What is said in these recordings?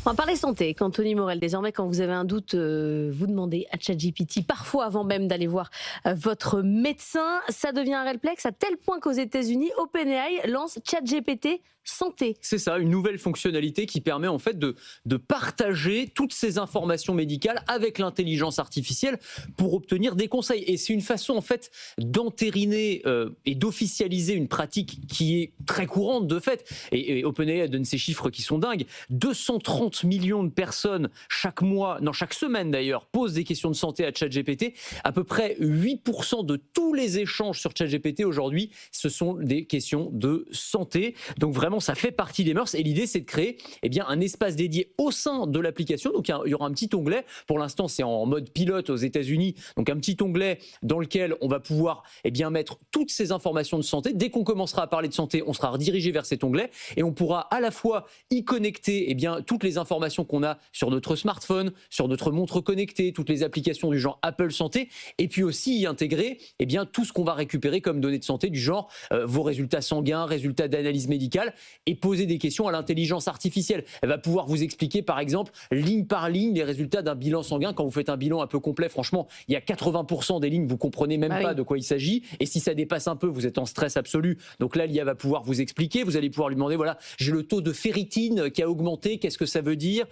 On va parler santé. Anthony Morel, désormais, quand vous avez un doute, vous demandez à ChatGPT, parfois avant même d'aller voir votre médecin. Ça devient un réflexe à tel point qu'aux États-Unis, OpenAI lance ChatGPT Santé. C'est ça, une nouvelle fonctionnalité qui permet en fait de partager toutes ces informations médicales avec l'intelligence artificielle pour obtenir des conseils. Et c'est une façon en fait d'entériner et d'officialiser une pratique qui est très courante de fait. Et OpenAI donne ces chiffres qui sont dingues. 230 millions de personnes chaque mois, non chaque semaine d'ailleurs, posent des questions de santé à ChatGPT. À peu près 8% de tous les échanges sur ChatGPT aujourd'hui, ce sont des questions de santé. Donc vraiment, ça fait partie des mœurs et l'idée c'est de créer un espace dédié au sein de l'application. Donc il y aura un petit onglet, pour l'instant c'est en mode pilote aux États-Unis, donc un petit onglet dans lequel on va pouvoir mettre toutes ces informations de santé. Dès qu'on commencera à parler de santé, on sera redirigé vers cet onglet et on pourra à la fois y connecter toutes les informations qu'on a sur notre smartphone, sur notre montre connectée, toutes les applications du genre Apple Santé, et puis aussi y intégrer tout ce qu'on va récupérer comme données de santé du genre vos résultats sanguins, résultats d'analyse médicale, et poser des questions à l'intelligence artificielle. Elle va pouvoir vous expliquer par exemple ligne par ligne les résultats d'un bilan sanguin. Quand vous faites un bilan un peu complet, franchement, il y a 80% des lignes, vous comprenez même pas de quoi il s'agit, et si ça dépasse un peu, vous êtes en stress absolu. Donc là, l'IA va pouvoir vous expliquer, vous allez pouvoir lui demander, voilà, j'ai le taux de ferritine qui a augmenté, qu'est-ce que ça veut dire ?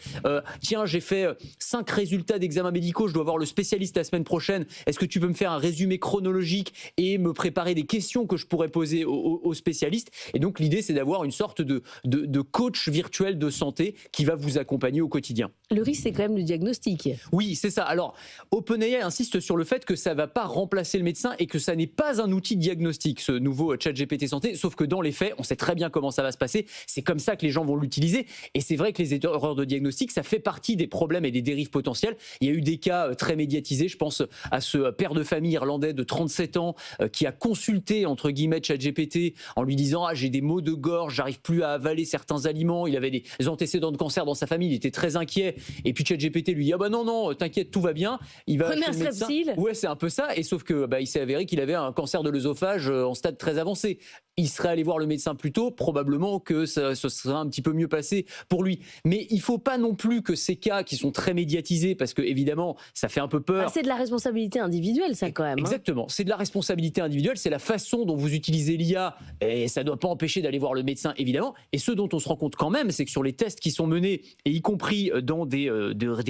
Tiens, j'ai fait 5 résultats d'examens médicaux, je dois voir le spécialiste la semaine prochaine, est-ce que tu peux me faire un résumé chronologique et me préparer des questions que je pourrais poser au spécialiste ? Et donc l'idée, c'est d'avoir une sorte de coach virtuel de santé qui va vous accompagner au quotidien. Le risque, c'est quand même le diagnostic. Oui, c'est ça. Alors, OpenAI insiste sur le fait que ça ne va pas remplacer le médecin et que ça n'est pas un outil de diagnostic, ce nouveau ChatGPT Santé, sauf que dans les faits, on sait très bien comment ça va se passer. C'est comme ça que les gens vont l'utiliser. Et c'est vrai que les erreurs de diagnostic, ça fait partie des problèmes et des dérives potentielles. Il y a eu des cas très médiatisés. Je pense à ce père de famille irlandais de 37 ans qui a consulté, entre guillemets, ChatGPT en lui disant « Ah, j'ai des maux de gorge, j'arrive plus à avaler certains aliments. » Il avait des antécédents de cancer dans sa famille, il était très inquiet. Et puis ChatGPT lui dit « Ah bah non, t'inquiète, tout va bien. » Il va Prenez un chez le médecin. Strepsil. Ouais, c'est un peu ça. Et sauf que il s'est avéré qu'il avait un cancer de l'œsophage en stade très avancé. Il serait allé voir le médecin plus tôt, probablement que ça se serait un petit peu mieux passé pour lui. Mais il ne faut pas non plus que ces cas qui sont très médiatisés, parce que évidemment, ça fait un peu peur. C'est de la responsabilité individuelle, ça, quand même. Exactement, c'est de la responsabilité individuelle, c'est la façon dont vous utilisez l'IA, et ça ne doit pas empêcher d'aller voir le médecin, évidemment. Et ce dont on se rend compte quand même, c'est que sur les tests qui sont menés, et y compris dans des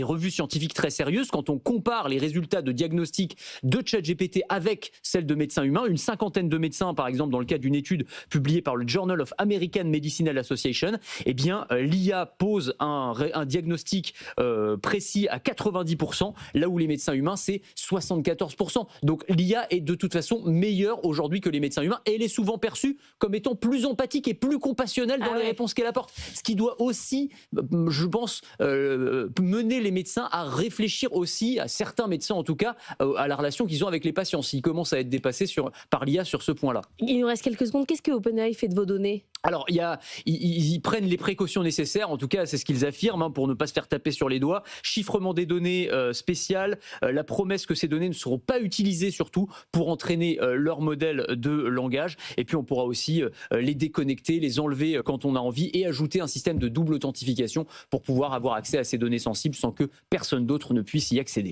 revues scientifiques très sérieuses, quand on compare les résultats de diagnostic de ChatGPT avec celles de médecins humains, une cinquantaine de médecins, par exemple, dans le cadre d'une étude publiée par le Journal of American Medical Association, l'IA pose un diagnostic précis à 90%, là où les médecins humains, c'est 74%. Donc l'IA est de toute façon meilleure aujourd'hui que les médecins humains, et elle est souvent perçue comme étant plus empathique et plus compassionnelle dans les réponses qu'elle apporte. Ce qui doit aussi, je pense, mener les médecins à réfléchir aussi, à certains médecins en tout cas, à la relation qu'ils ont avec les patients, s'ils commencent à être dépassés par l'IA sur ce point-là. Il nous reste quelques secondes. Qu'est-ce que OpenAI fait de vos données ? Alors, ils prennent les précautions nécessaires, en tout cas c'est ce qu'ils affirment, pour ne pas se faire taper sur les doigts. Chiffrement des données spéciales, la promesse que ces données ne seront pas utilisées surtout pour entraîner leur modèle de langage. Et puis on pourra aussi les déconnecter, les enlever quand on a envie, et ajouter un système de double authentification pour pouvoir avoir accès à ces données sensibles sans que personne d'autre ne puisse y accéder.